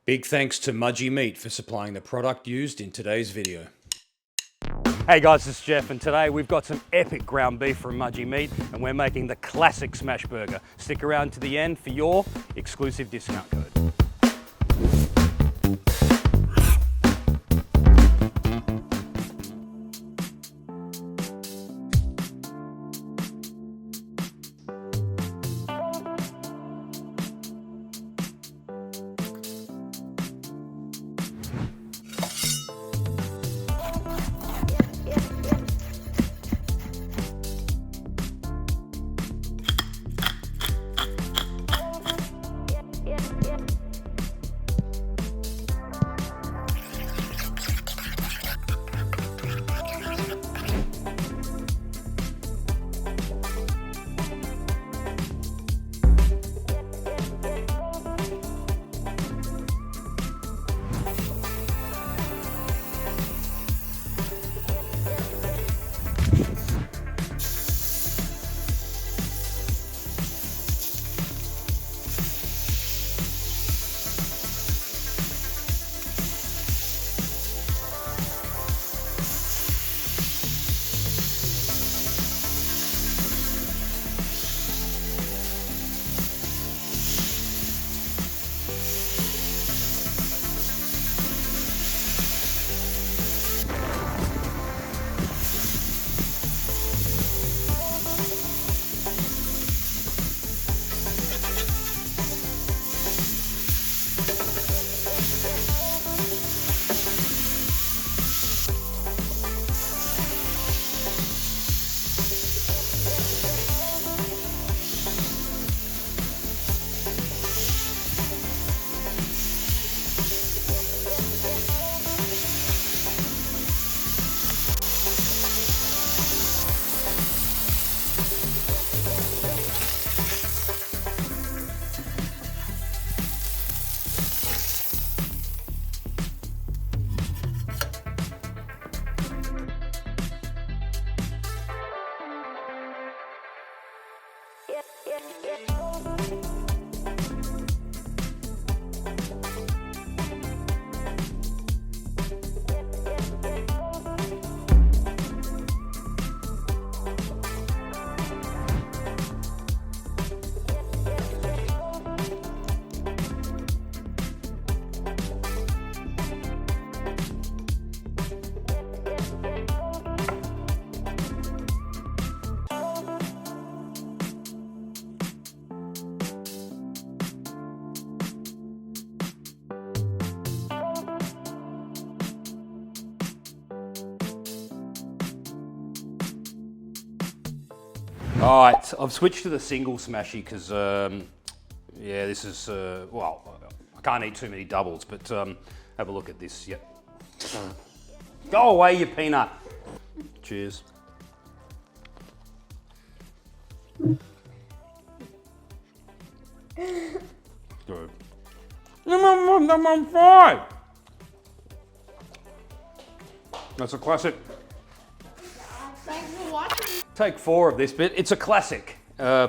Big thanks to Mudgee Meat for supplying the product used in today's video. Hey guys, it's Geoff, and today we've got some epic ground beef from Mudgee Meat, and we're making the classic smash burger. Stick around to the end for your exclusive discount code. All right, I've switched to the single smashy because, yeah, this is, well, I can't eat too many doubles, but have a look at this. Yep. Go away, you peanut. Cheers. Good. I'm fine. That's a classic. Thanks for watching. Take 4 of this bit. It's a classic,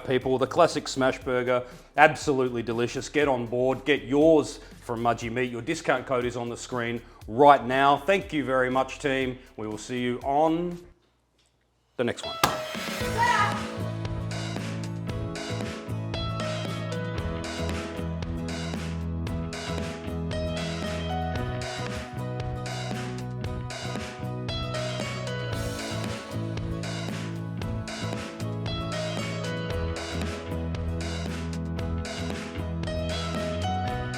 people. The classic smash burger. Absolutely delicious. Get on board. Get yours from Mudgee Meat. Your discount code is on the screen right now. Thank you very much, team. We will see you on the next one.